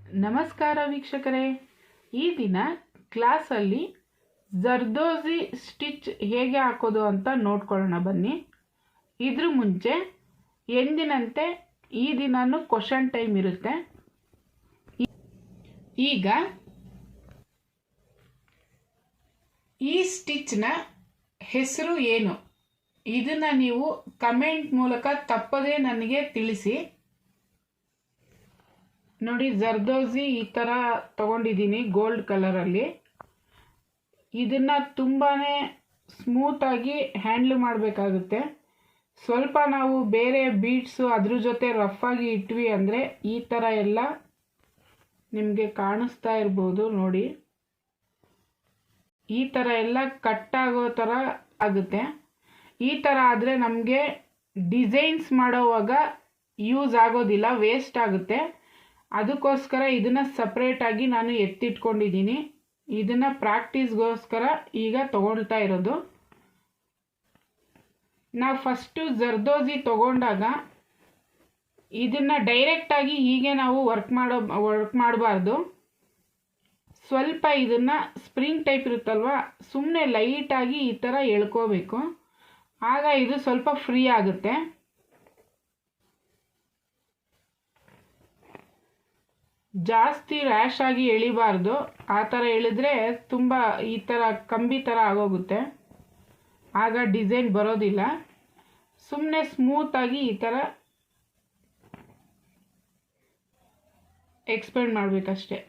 ನಮಸ್ಕಾರ ವೀಕ್ಷಕರೇ, ಈ ದಿನ ಕ್ಲಾಸಲ್ಲಿ ಜರ್ದೋಜಿ ಸ್ಟಿಚ್ ಹೇಗೆ ಹಾಕೋದು ಅಂತ ನೋಡ್ಕೊಳ್ಳೋಣ ಬನ್ನಿ. ಇದ್ರ ಮುಂಚೆ ಎಂದಿನಂತೆ ಈ ದಿನನೂ ಕ್ವಶನ್ ಟೈಮ್ ಇರುತ್ತೆ. ಈಗ ಈ ಸ್ಟಿಚ್ನ ಹೆಸರು ಏನು, ಇದನ್ನು ನೀವು ಕಮೆಂಟ್ ಮೂಲಕ ತಪ್ಪದೇ ನನಗೆ ತಿಳಿಸಿ. ನೋಡಿ, ಜರ್ದೋಜಿ ಈ ಥರ ತಗೊಂಡಿದ್ದೀನಿ ಗೋಲ್ಡ್ ಕಲರಲ್ಲಿ. ಇದನ್ನು ತುಂಬಾ ಸ್ಮೂತಾಗಿ ಹ್ಯಾಂಡ್ಲ್ ಮಾಡಬೇಕಾಗುತ್ತೆ. ಸ್ವಲ್ಪ ನಾವು ಬೇರೆ ಬೀಡ್ಸು ಅದ್ರ ಜೊತೆ ರಫಾಗಿ ಇಟ್ವಿ ಅಂದರೆ ಈ ಥರ ಎಲ್ಲ ನಿಮಗೆ ಕಾಣಿಸ್ತಾ ಇರ್ಬೋದು. ನೋಡಿ, ಈ ಥರ ಎಲ್ಲ ಕಟ್ಟಾಗೋ ಥರ ಆಗುತ್ತೆ. ಈ ಥರ ಆದರೆ ನಮಗೆ ಡಿಸೈನ್ಸ್ ಮಾಡೋವಾಗ ಯೂಸ್ ಆಗೋದಿಲ್ಲ, ವೇಸ್ಟ್ ಆಗುತ್ತೆ. ಅದಕ್ಕೋಸ್ಕರ ಇದನ್ನು ಸಪ್ರೇಟಾಗಿ ನಾನು ಎತ್ತಿಟ್ಕೊಂಡಿದ್ದೀನಿ. ಇದನ್ನು ಪ್ರಾಕ್ಟೀಸ್ಗೋಸ್ಕರ ಈಗ ತಗೊಳ್ತಾ ಇರೋದು. ನಾವು ಫಸ್ಟು ಜರ್ದೋಜಿ ತಗೊಂಡಾಗ ಇದನ್ನು ಡೈರೆಕ್ಟಾಗಿ ಹೀಗೆ ನಾವು ವರ್ಕ್ ಮಾಡಬಾರ್ದು. ಸ್ವಲ್ಪ ಇದನ್ನು ಸ್ಪ್ರಿಂಗ್ ಟೈಪ್ ಇರುತ್ತಲ್ವ, ಸುಮ್ಮನೆ ಲೈಟಾಗಿ ಈ ಥರ ಎಳ್ಕೋಬೇಕು. ಆಗ ಇದು ಸ್ವಲ್ಪ ಫ್ರೀ ಆಗುತ್ತೆ. ಜಾಸ್ತಿ ರ್ಯಾಶ್ ಆಗಿ ಎಳಿಬಾರ್ದು. ಆ ಥರ ಎಳೆದ್ರೆ ತುಂಬ ಈ ಥರ ಕಂಬಿ ಥರ ಆಗೋಗುತ್ತೆ, ಆಗ ಡಿಸೈನ್ ಬರೋದಿಲ್ಲ. ಸುಮ್ಮನೆ ಸ್ಮೂತಾಗಿ ಈ ಥರ ಎಕ್ಸ್ಪೆಂಡ್ ಮಾಡಬೇಕಷ್ಟೆ.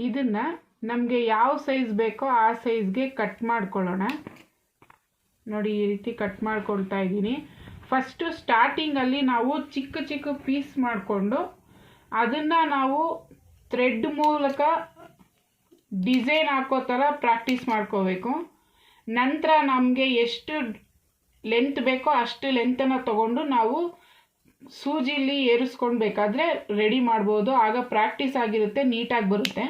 ಇದನ್ನು ನಮಗೆ ಯಾವ ಸೈಜ್ ಬೇಕೋ ಆ ಸೈಜ್ಗೆ ಕಟ್ ಮಾಡ್ಕೊಳ್ಳೋಣ. ನೋಡಿ, ಈ ರೀತಿ ಕಟ್ ಮಾಡ್ಕೊಳ್ತಾ ಇದ್ದೀನಿ. ಫಸ್ಟು ಸ್ಟಾರ್ಟಿಂಗಲ್ಲಿ ನಾವು ಚಿಕ್ಕ ಚಿಕ್ಕ ಪೀಸ್ ಮಾಡಿಕೊಂಡು ಅದನ್ನು ನಾವು ಥ್ರೆಡ್ ಮೂಲಕ ಡಿಸೈನ್ ಹಾಕೋ ಥರ ಪ್ರಾಕ್ಟೀಸ್ ಮಾಡ್ಕೋಬೇಕು. ನಂತರ ನಮಗೆ ಎಷ್ಟು ಲೆಂತ್ ಬೇಕೋ ಅಷ್ಟು ಲೆಂತನ್ನು ತಗೊಂಡು ನಾವು ಸೂಜಿಲಿ ಏರಿಸ್ಕೊಳ್ಬೇಕಾದ್ರೆ ರೆಡಿ ಮಾಡ್ಬೋದು. ಆಗ ಪ್ರಾಕ್ಟೀಸ್ ಆಗಿರುತ್ತೆ, ನೀಟಾಗಿ ಬರುತ್ತೆ.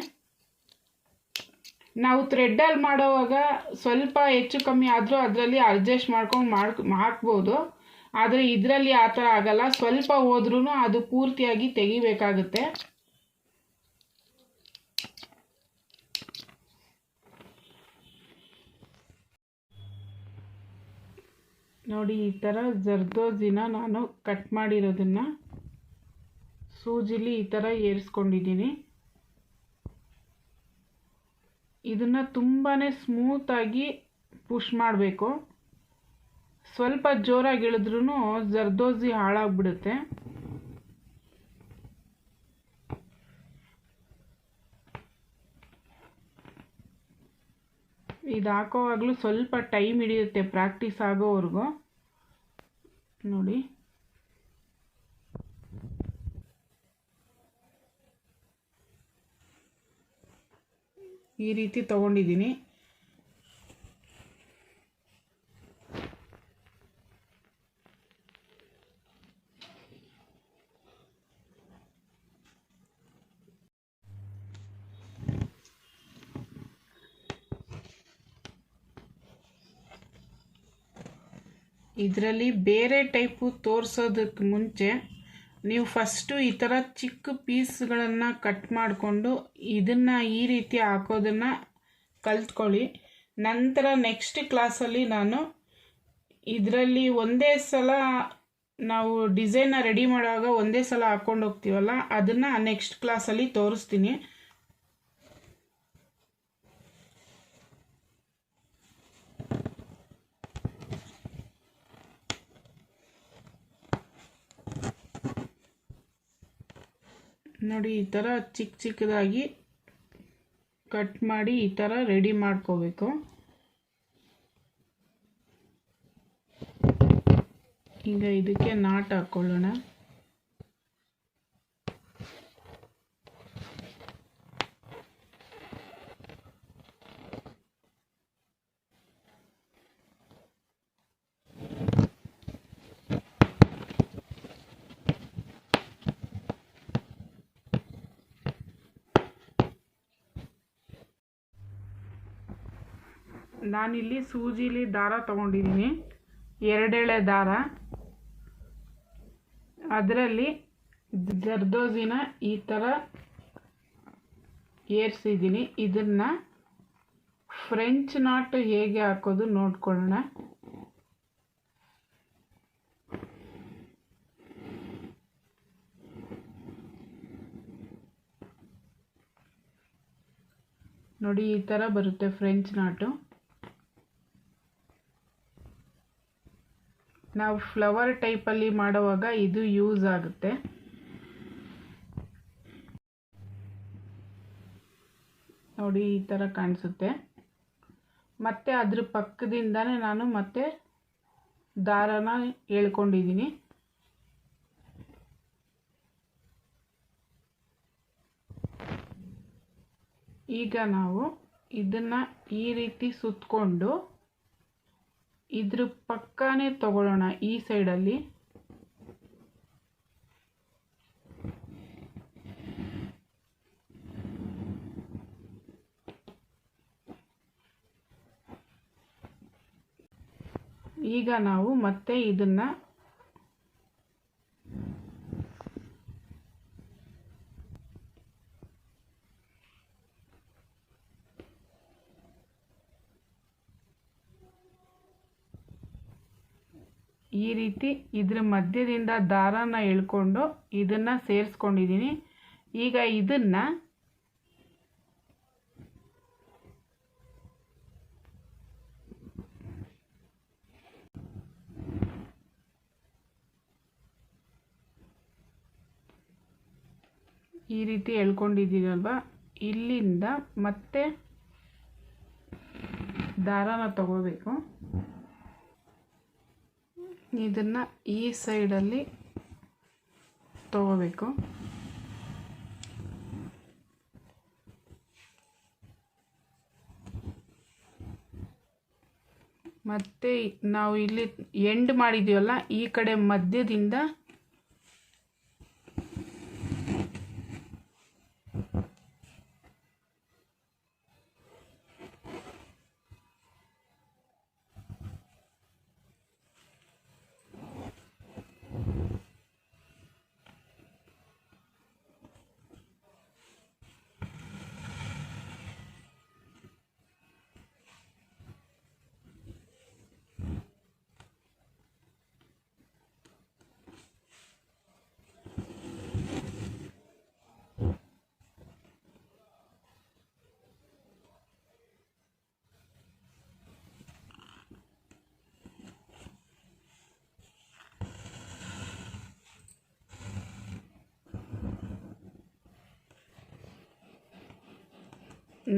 ನಾವು ಥ್ರೆಡ್ಡಲ್ಲಿ ಮಾಡೋವಾಗ ಸ್ವಲ್ಪ ಹೆಚ್ಚು ಕಮ್ಮಿ ಆದರೂ ಅದರಲ್ಲಿ ಅಡ್ಜಸ್ಟ್ ಮಾಡ್ಕೊಂಡು ಹಾಕ್ಬೋದು. ಆದರೆ ಇದರಲ್ಲಿ ಆ ಥರ ಆಗಲ್ಲ. ಸ್ವಲ್ಪ ಹೋದ್ರೂ ಅದು ಪೂರ್ತಿಯಾಗಿ ತೆಗಿಬೇಕಾಗುತ್ತೆ. ನೋಡಿ, ಈ ಥರ ಜರ್ದೋಜಿನ ನಾನು ಕಟ್ ಮಾಡಿರೋದನ್ನು ಸೂಜಿಲಿ ಈ ಥರ ಏರಿಸ್ಕೊಂಡಿದ್ದೀನಿ. ಇದನ್ನು ತುಂಬಾ ಸ್ಮೂತಾಗಿ ಪುಷ್ ಮಾಡಬೇಕು. ಸ್ವಲ್ಪ ಜೋರಾಗಿ ಇಳಿದ್ರೂ ಜರ್ದೋಜಿ ಹಾಳಾಗ್ಬಿಡುತ್ತೆ. ಇದು ಹಾಕೋವಾಗಲೂ ಸ್ವಲ್ಪ ಟೈಮ್ ಹಿಡಿಯುತ್ತೆ ಪ್ರಾಕ್ಟೀಸ್ ಆಗೋವರೆಗೂ. ನೋಡಿ, ಈ ರೀತಿ ತಗೊಂಡಿದ್ದೀನಿ. ಇದರಲ್ಲಿ ಬೇರೆ ಟೈಪು ತೋರಿಸೋದಕ್ಕೆ ಮುಂಚೆ ನೀವು ಫಸ್ಟು ಈ ಥರ ಚಿಕ್ಕ ಪೀಸ್ಗಳನ್ನು ಕಟ್ ಮಾಡಿಕೊಂಡು ಇದನ್ನು ಈ ರೀತಿ ಹಾಕೋದನ್ನು ಕಲ್ತ್ಕೊಳ್ಳಿ. ನಂತರ ನೆಕ್ಸ್ಟ್ ಕ್ಲಾಸಲ್ಲಿ ನಾನು ಇದರಲ್ಲಿ ಒಂದೇ ಸಲ ನಾವು ಡಿಸೈನ್ನ ರೆಡಿ ಮಾಡುವಾಗ ಒಂದೇ ಸಲ ಹಾಕ್ಕೊಂಡು ಹೋಗ್ತೀವಲ್ಲ, ಅದನ್ನು ನೆಕ್ಸ್ಟ್ ಕ್ಲಾಸಲ್ಲಿ ತೋರಿಸ್ತೀನಿ. ನೋಡಿ, ಈ ಥರ ಚಿಕ್ಕ ಚಿಕ್ಕದಾಗಿ ಕಟ್ ಮಾಡಿ ಈ ಥರ ರೆಡಿ ಮಾಡ್ಕೋಬೇಕು. ಈಗ ಇದಕ್ಕೆ ನಾಟ್ ಹಾಕ್ಕೊಳ್ಳೋಣ. ನಾನಿಲ್ಲಿ ಸೂಜಿಲಿ ದಾರ ತೊಗೊಂಡಿದ್ದೀನಿ, 2 ಎಳೆ ದಾರ. ಅದರಲ್ಲಿ ಜರ್ದೋಸಿನ ಈ ಥರ ಏರಿಸಿದ್ದೀನಿ. ಇದನ್ನು ಫ್ರೆಂಚ್ ನಾಟ್ ಹೇಗೆ ಹಾಕೋದು ನೋಡ್ಕೊಳ್ಳೋಣ. ನೋಡಿ, ಈ ಥರ ಬರುತ್ತೆ ಫ್ರೆಂಚ್ ನಾಟು. ನಾವು ಫ್ಲವರ್ ಟೈಪಲ್ಲಿ ಮಾಡುವಾಗ ಇದು ಯೂಸ್ ಆಗುತ್ತೆ. ನೋಡಿ, ಈ ಥರ ಕಾಣಿಸುತ್ತೆ. ಮತ್ತು ಅದ್ರ ಪಕ್ಕದಿಂದನೇ ನಾನು ಮತ್ತೆ ದಾರನ ಎಳ್ಕೊಂಡಿದ್ದೀನಿ. ಈಗ ನಾವು ಇದನ್ನು ಈ ರೀತಿ ಸುತ್ತಕೊಂಡು ಇದ್ರ ಪಕ್ಕನೇ ತಗೊಳ್ಳೋಣ. ಈ ಸೈಡಲ್ಲಿ ಈಗ ನಾವು ಮತ್ತೆ ಇದನ್ನು ಈ ರೀತಿ ಇದ್ರ ಮಧ್ಯದಿಂದ ದಾರನ ಎಳ್ಕೊಂಡು ಇದನ್ನು ಸೇರಿಸ್ಕೊಂಡಿದ್ದೀನಿ. ಈಗ ಇದನ್ನು ಈ ರೀತಿ ಎಳ್ಕೊಂಡಿದ್ದೀರಲ್ವ, ಇಲ್ಲಿಂದ ಮತ್ತೆ ದಾರನ ತಗೋಬೇಕು. ಇದನ್ನು ಈ ಸೈಡಲ್ಲಿ ತಗೋಬೇಕು. ಮತ್ತು ನಾವು ಇಲ್ಲಿ ಎಂಡ್ ಮಾಡಿದ್ದೀವಲ್ಲ, ಈ ಕಡೆ ಮಧ್ಯದಿಂದ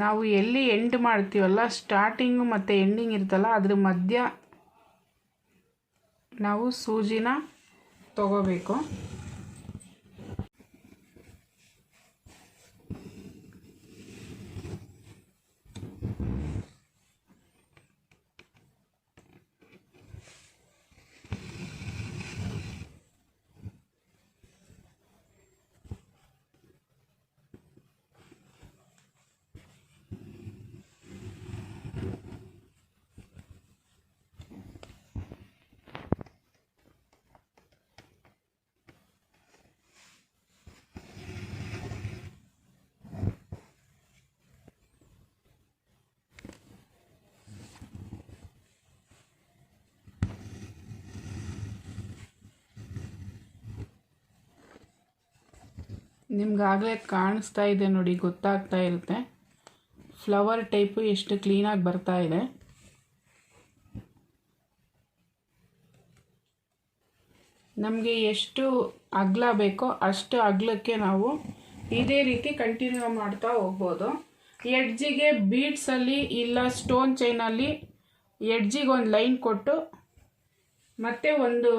ನಾವು ಎಲ್ಲಿ ಎಂಡ್ ಮಾಡ್ತೀವಲ್ಲ, ಸ್ಟಾರ್ಟಿಂಗು ಮತ್ತು ಎಂಡಿಂಗ್ ಇರ್ತಲ್ಲ, ಅದ್ರ ಮಧ್ಯ ನಾವು ಸೂಜಿನ ತಗೋಬೇಕು. ನಿಮ್ಗಾಗಲೇ ಕಾಣಿಸ್ತಾ ಇದೆ ನೋಡಿ, ಗೊತ್ತಾಗ್ತಾ ಇರುತ್ತೆ ಫ್ಲವರ್ ಟೈಪು ಎಷ್ಟು ಕ್ಲೀನಾಗಿ ಬರ್ತಾ ಇದೆ. ನಮಗೆ ಎಷ್ಟು ಅಗಲ ಬೇಕೋ ಅಷ್ಟು ಅಗಲಕ್ಕೆ ನಾವು ಇದೇ ರೀತಿ ಕಂಟಿನ್ಯೂ ಮಾಡ್ತಾ ಹೋಗ್ಬೋದು. ಎಡ್ಜಿಗೆ ಬೀಡ್ಸಲ್ಲಿ ಇಲ್ಲ ಸ್ಟೋನ್ ಚೈನಲ್ಲಿ ಎಡ್ಜಿಗೆ ಒಂದು ಲೈನ್ ಕೊಟ್ಟು ಮತ್ತೆ ಒಂದು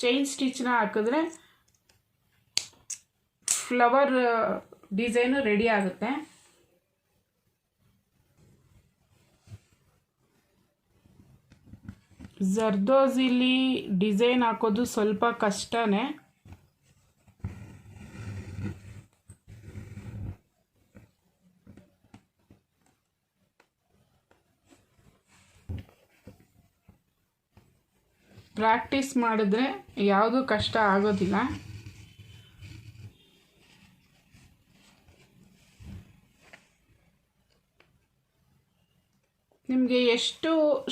ಚೈನ್ ಸ್ಟಿಚ್ನ ಹಾಕಿದ್ರೆ ಫ್ಲವರ್ ಡಿಸೈನು ರೆಡಿ ಆಗುತ್ತೆ. ಜರ್ದೋಸಿಲಿ ಡಿಸೈನ್ ಹಾಕೋದು ಸ್ವಲ್ಪ ಕಷ್ಟನೇ. ಪ್ರಾಕ್ಟೀಸ್ ಮಾಡಿದ್ರೆ ಯಾವುದೂ ಕಷ್ಟ ಆಗೋದಿಲ್ಲ. ನಿಮಗೆ ಎಷ್ಟು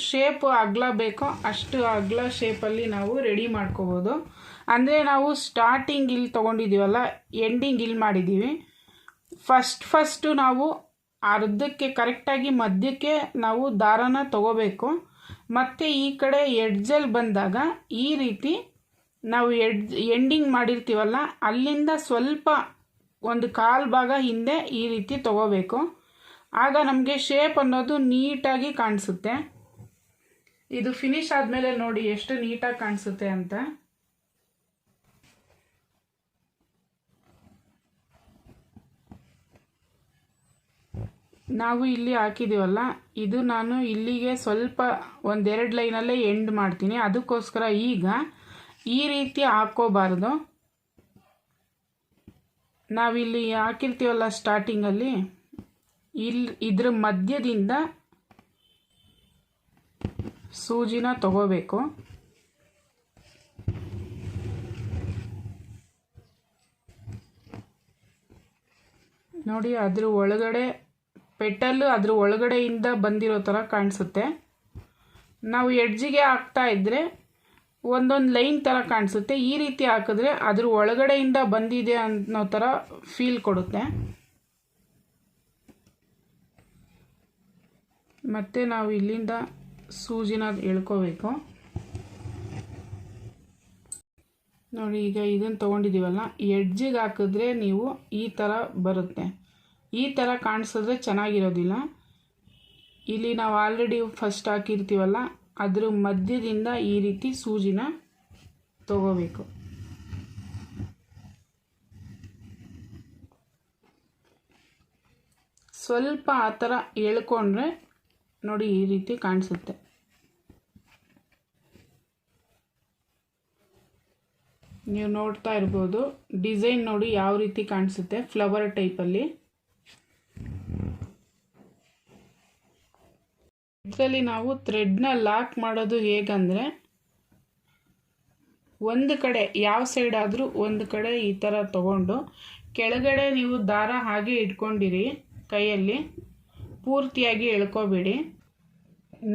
ಶೇಪ್ ಅಗಲ ಬೇಕೋ ಅಷ್ಟು ಅಗಲ ಶೇಪಲ್ಲಿ ನಾವು ರೆಡಿ ಮಾಡ್ಕೋಬೋದು. ಅಂದರೆ ನಾವು ಸ್ಟಾರ್ಟಿಂಗ್ ಇಲ್ಲಿ ತೊಗೊಂಡಿದ್ದೀವಲ್ಲ, ಎಂಡಿಂಗ್ ಇಲ್ಲಿ ಮಾಡಿದ್ದೀವಿ. ಫಸ್ಟು ನಾವು ಅರ್ಧಕ್ಕೆ ಕರೆಕ್ಟಾಗಿ ಮಧ್ಯಕ್ಕೆ ನಾವು ದಾರನ ತೊಗೋಬೇಕು. ಮತ್ತು ಈ ಕಡೆ ಎಡ್ಜಲ್ಲಿ ಬಂದಾಗ ಈ ರೀತಿ ನಾವು ಎಂಡಿಂಗ್ ಮಾಡಿರ್ತೀವಲ್ಲ ಅಲ್ಲಿಂದ ಸ್ವಲ್ಪ ಒಂದು ಕಾಲು ಭಾಗ ಹಿಂದೆ ಈ ರೀತಿ ತೊಗೋಬೇಕು. ಆಗ ನಮಗೆ ಶೇಪ್ ಅನ್ನೋದು ನೀಟಾಗಿ ಕಾಣಿಸುತ್ತೆ. ಇದು ಫಿನಿಶ್ ಆದಮೇಲೆ ನೋಡಿ ಎಷ್ಟು ನೀಟಾಗಿ ಕಾಣಿಸುತ್ತೆ ಅಂತ. ನಾವು ಇಲ್ಲಿ ಹಾಕಿದ್ದೀವಲ್ಲ, ಇದು ನಾನು ಇಲ್ಲಿಗೆ ಸ್ವಲ್ಪ ಒಂದೆರಡು ಲೈನಲ್ಲೇ ಎಂಡ್ ಮಾಡ್ತೀನಿ. ಅದಕ್ಕೋಸ್ಕರ ಈಗ ಈ ರೀತಿ ಹಾಕ್ಕೋಬಾರ್ದು. ನಾವಿಲ್ಲಿ ಹಾಕಿರ್ತೀವಲ್ಲ ಸ್ಟಾರ್ಟಿಂಗಲ್ಲಿ, ಇದ್ರ ಮಧ್ಯದಿಂದ ಸೂಜಿನ ತಗೋಬೇಕು. ನೋಡಿ, ಅದ್ರ ಒಳಗಡೆ ಪೆಟಲ್ಲು ಅದ್ರ ಒಳಗಡೆಯಿಂದ ಬಂದಿರೋ ಥರ ಕಾಣಿಸುತ್ತೆ. ನಾವು ಎಡ್ಜಿಗೆ ಹಾಕ್ತಾ ಇದ್ದರೆ ಒಂದೊಂದು ಲೈನ್ ಥರ ಕಾಣಿಸುತ್ತೆ. ಈ ರೀತಿ ಹಾಕಿದ್ರೆ ಅದ್ರ ಒಳಗಡೆಯಿಂದ ಬಂದಿದೆ ಅನ್ನೋ ಥರ ಫೀಲ್ ಕೊಡುತ್ತೆ. ಮತ್ತು ನಾವು ಇಲ್ಲಿಂದ ಸೂಜಿನ ಎಳ್ಕೋಬೇಕು. ನೋಡಿ, ಈಗ ಇದನ್ನು ತೊಗೊಂಡಿದ್ದೀವಲ್ಲ, ಎಡ್ಜಿಗೆ ಹಾಕಿದ್ರೆ ನೀವು ಈ ಥರ ಬರುತ್ತೆ. ಈ ಥರ ಕಾಣಿಸಿದ್ರೆ ಚೆನ್ನಾಗಿರೋದಿಲ್ಲ. ಇಲ್ಲಿ ನಾವು ಆಲ್ರೆಡಿ ಫಸ್ಟ್ ಹಾಕಿರ್ತೀವಲ್ಲ, ಅದ್ರ ಮಧ್ಯದಿಂದ ಈ ರೀತಿ ಸೂಜಿನ ತಗೋಬೇಕು. ಸ್ವಲ್ಪ ಆ ಥರ ಎಳ್ಕೊಂಡ್ರೆ ನೋಡಿ ಈ ರೀತಿ ಕಾಣಿಸುತ್ತೆ. ನೀವು ನೋಡ್ತಾ ಇರ್ಬೋದು ಡಿಸೈನ್ ನೋಡಿ ಯಾವ ರೀತಿ ಕಾಣಿಸುತ್ತೆ, ಫ್ಲವರ್ ಟೈಪಲ್ಲಿ. ಇದರಲ್ಲಿ ನಾವು ಥ್ರೆಡ್ನ ಲಾಕ್ ಮಾಡೋದು ಹೇಗಂದರೆ, ಒಂದು ಕಡೆ ಯಾವ ಸೈಡ್ ಆದರೂ ಒಂದು ಕಡೆ ಈ ಥರ ತಗೊಂಡು ಕೆಳಗಡೆ ನೀವು ದಾರ ಹಾಗೆ ಇಟ್ಕೊಂಡಿರಿ ಕೈಯಲ್ಲಿ, ಪೂರ್ತಿಯಾಗಿ ಎಳ್ಕೊಬೇಡಿ.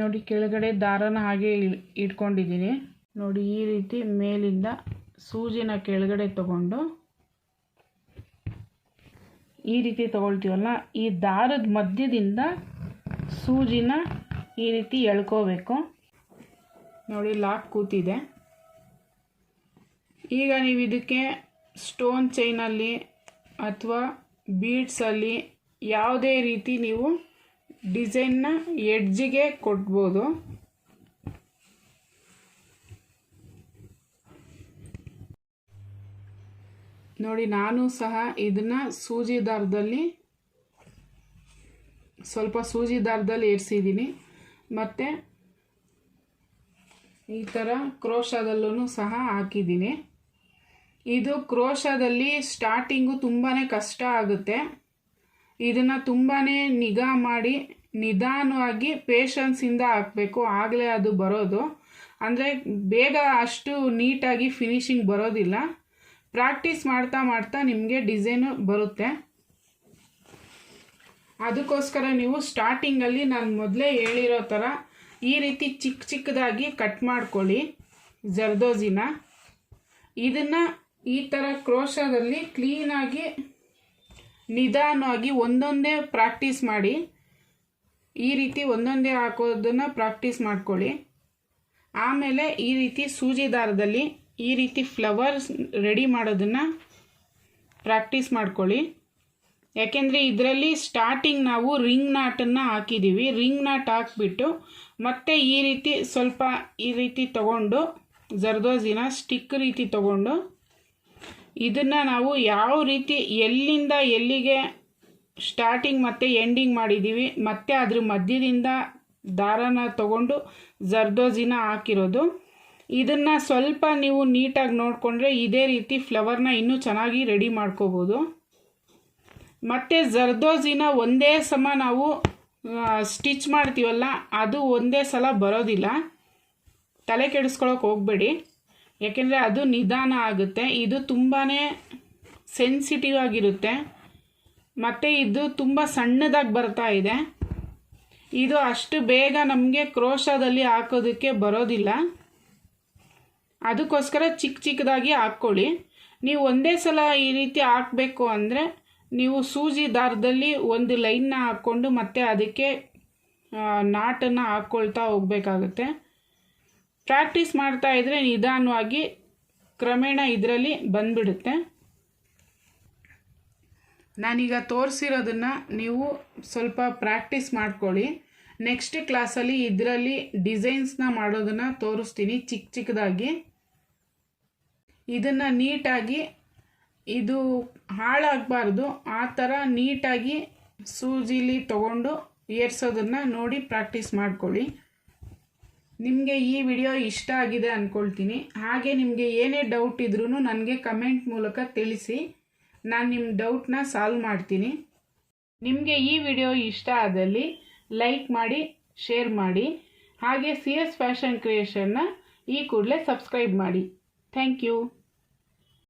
ನೋಡಿ, ಕೆಳಗಡೆ ದಾರನ ಹಾಗೆ ಇಟ್ಕೊಂಡಿದ್ದೀನಿ. ನೋಡಿ, ಈ ರೀತಿ ಮೇಲಿಂದ ಸೂಜಿನ ಕೆಳಗಡೆ ತಗೊಂಡು ಈ ರೀತಿ ತಗೊಳ್ತೀವಲ್ಲ, ಈ ದಾರದ ಮಧ್ಯದಿಂದ ಸೂಜಿನ ಈ ರೀತಿ ಎಳ್ಕೋಬೇಕು. ನೋಡಿ, ಲಾಕ್ ಕೂತಿದೆ. ಈಗ ನೀವು ಇದಕ್ಕೆ ಸ್ಟೋನ್ ಚೈನಲ್ಲಿ ಅಥವಾ ಬೀಡ್ಸಲ್ಲಿ ಯಾವುದೇ ರೀತಿ ನೀವು ಡಿಸೈನ್ನ ಎಡ್ಜಿಗೆ ಕೊಡ್ಬೋದು. ನೋಡಿ, ನಾನು ಸಹ ಇದನ್ನು ಸೂಜಿ ದಾರದಲ್ಲಿ ಸ್ವಲ್ಪ ಸೂಜಿ ದಾರದಲ್ಲಿ ಇರಿಸಿದ್ದೀನಿ. ಮತ್ತು ಈ ಥರ ಕ್ರೋಶದಲ್ಲೂ ಸಹ ಹಾಕಿದ್ದೀನಿ. ಇದು ಕ್ರೋಶದಲ್ಲಿ ಸ್ಟಾರ್ಟಿಂಗು ತುಂಬಾ ಕಷ್ಟ ಆಗುತ್ತೆ. ಇದನ್ನು ತುಂಬಾ ನಿಗಾ ಮಾಡಿ ನಿಧಾನವಾಗಿ ಪೇಷನ್ಸಿಂದ ಹಾಕಬೇಕು, ಆಗಲೇ ಅದು ಬರೋದು. ಅಂದರೆ ಬೇಗ ಅಷ್ಟು ನೀಟಾಗಿ ಫಿನಿಶಿಂಗ್ ಬರೋದಿಲ್ಲ. ಪ್ರಾಕ್ಟೀಸ್ ಮಾಡ್ತಾ ಮಾಡ್ತಾ ನಿಮಗೆ ಡಿಸೈನು ಬರುತ್ತೆ. ಅದಕ್ಕೋಸ್ಕರ ನೀವು ಸ್ಟಾರ್ಟಿಂಗಲ್ಲಿ ನಾನು ಮೊದಲೇ ಹೇಳಿರೋ ಥರ ಈ ರೀತಿ ಚಿಕ್ಕ ಚಿಕ್ಕದಾಗಿ ಕಟ್ ಮಾಡ್ಕೊಳ್ಳಿ ಜರ್ದೋಜಿನ. ಇದನ್ನು ಈ ಥರ ಕ್ರೋಶದಲ್ಲಿ ಕ್ಲೀನಾಗಿ ನಿಧಾನವಾಗಿ ಒಂದೊಂದೇ ಪ್ರಾಕ್ಟೀಸ್ ಮಾಡಿ, ಈ ರೀತಿ ಒಂದೊಂದೇ ಹಾಕೋದನ್ನು ಪ್ರಾಕ್ಟೀಸ್ ಮಾಡ್ಕೊಳ್ಳಿ. ಆಮೇಲೆ ಈ ರೀತಿ ಸೂಜಿ ದಾರದಲ್ಲಿ ಈ ರೀತಿ ಫ್ಲವರ್ಸ್ ರೆಡಿ ಮಾಡೋದನ್ನು ಪ್ರಾಕ್ಟೀಸ್ ಮಾಡ್ಕೊಳ್ಳಿ. ಯಾಕೆಂದರೆ ಇದರಲ್ಲಿ ಸ್ಟಾರ್ಟಿಂಗ್ ನಾವು ರಿಂಗ್ ನಾಟನ್ನು ಹಾಕಿದ್ದೀವಿ. ರಿಂಗ್ ನಾಟ್ ಹಾಕ್ಬಿಟ್ಟು ಮತ್ತೆ ಈ ರೀತಿ ಸ್ವಲ್ಪ ಈ ರೀತಿ ತಗೊಂಡು ಜರ್ದೋಜಿನ ಸ್ಟಿಕ್ ರೀತಿ ತಗೊಂಡು ಇದನ್ನು ನಾವು ಯಾವ ರೀತಿ ಎಲ್ಲಿಂದ ಎಲ್ಲಿಗೆ ಸ್ಟಾರ್ಟಿಂಗ್ ಮತ್ತು ಎಂಡಿಂಗ್ ಮಾಡಿದ್ದೀವಿ, ಮತ್ತು ಅದ್ರ ಮಧ್ಯದಿಂದ ದಾರನ ತಗೊಂಡು ಜರ್ದೋಜಿನ ಹಾಕಿರೋದು. ಇದನ್ನು ಸ್ವಲ್ಪ ನೀವು ನೀಟಾಗಿ ನೋಡಿಕೊಂಡ್ರೆ ಇದೇ ರೀತಿ ಫ್ಲವರ್ನ ಇನ್ನೂ ಚೆನ್ನಾಗಿ ರೆಡಿ ಮಾಡ್ಕೋಬೋದು. ಮತ್ತು ಜರ್ದೋಜಿನ ಒಂದೇ ಸಮ ನಾವು ಸ್ಟಿಚ್ ಮಾಡ್ತೀವಲ್ಲ, ಅದು ಒಂದೇ ಸಲ ಬರೋದಿಲ್ಲ. ತಲೆ ಕೆಡಿಸ್ಕೊಳ್ಳೋಕೆ ಹೋಗಬೇಡಿ, ಯಾಕೆಂದರೆ ಅದು ನಿಧಾನ ಆಗುತ್ತೆ. ಇದು ತುಂಬಾ ಸೆನ್ಸಿಟಿವ್ ಆಗಿರುತ್ತೆ ಮತ್ತು ಇದು ತುಂಬ ಸಣ್ಣದಾಗಿ ಬರ್ತಾ ಇದೆ. ಇದು ಅಷ್ಟು ಬೇಗ ನಮಗೆ ಕ್ರೋಶದಲ್ಲಿ ಹಾಕೋದಕ್ಕೆ ಬರೋದಿಲ್ಲ. ಅದಕ್ಕೋಸ್ಕರ ಚಿಕ್ಕದಾಗಿ ಹಾಕ್ಕೊಳ್ಳಿ. ನೀವು ಒಂದೇ ಸಲ ಈ ರೀತಿ ಹಾಕಬೇಕು ಅಂದರೆ ನೀವು ಸೂಜಿ ದಾರದಲ್ಲಿ ಒಂದು ಲೈನ್ನ ಹಾಕ್ಕೊಂಡು ಮತ್ತೆ ಅದಕ್ಕೆ ನಾಟನ್ನು ಹಾಕ್ಕೊಳ್ತಾ ಹೋಗಬೇಕಾಗುತ್ತೆ. ಪ್ರಾಕ್ಟೀಸ್ ಮಾಡ್ತಾ ಇದ್ದರೆ ನಿಧಾನವಾಗಿ ಕ್ರಮೇಣ ಇದರಲ್ಲಿ ಬಂದ್ಬಿಡುತ್ತೆ. ನಾನೀಗ ತೋರಿಸಿರೋದನ್ನು ನೀವು ಸ್ವಲ್ಪ ಪ್ರಾಕ್ಟೀಸ್ ಮಾಡ್ಕೊಳ್ಳಿ. ನೆಕ್ಸ್ಟ್ ಕ್ಲಾಸಲ್ಲಿ ಇದರಲ್ಲಿ ಡಿಸೈನ್ಸ್ನ ಮಾಡೋದನ್ನು ತೋರಿಸ್ತೀನಿ ಚಿಕ್ಕದಾಗಿ. ಇದನ್ನು ನೀಟಾಗಿ, ಇದು ಹಾಳಾಗಬಾರ್ದು ಆ ಥರ ನೀಟಾಗಿ ಸೂಜಿಲಿ ತಗೊಂಡು ಏರ್ಸೋದನ್ನು ನೋಡಿ ಪ್ರಾಕ್ಟೀಸ್ ಮಾಡ್ಕೊಳ್ಳಿ. ನಿಮಗೆ ಈ ವಿಡಿಯೋ ಇಷ್ಟ ಆಗಿದೆ ಅಂದ್ಕೊಳ್ತೀನಿ. ಹಾಗೆ ನಿಮಗೆ ಏನೇ ಡೌಟ್ ಇದ್ರೂ ನನಗೆ ಕಮೆಂಟ್ ಮೂಲಕ ತಿಳಿಸಿ, ನಾನು ನಿಮ್ಮ ಡೌಟ್ನ ಸಾಲ್ವ್ ಮಾಡ್ತೀನಿ. ನಿಮಗೆ ಈ ವಿಡಿಯೋ ಇಷ್ಟ ಆದಲ್ಲಿ ಲೈಕ್ ಮಾಡಿ, ಶೇರ್ ಮಾಡಿ. ಹಾಗೆ CS ಫ್ಯಾಷನ್ ಕ್ರಿಯೇಷನ್ನ ಈ ಕೂಡಲೇ ಸಬ್ಸ್ಕ್ರೈಬ್ ಮಾಡಿ. Thank you.